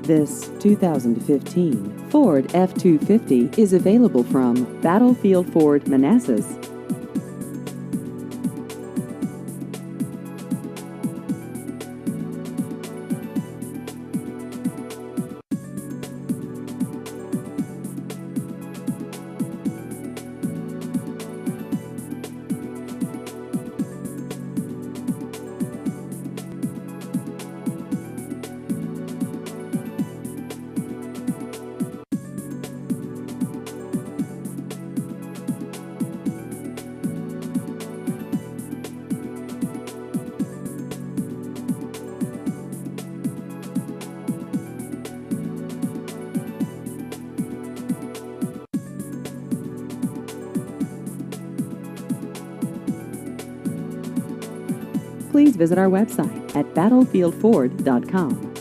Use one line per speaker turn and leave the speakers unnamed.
This 2015 Ford F250 is available from Battlefield Ford, Manassas. Please visit our website at battlefieldford.com.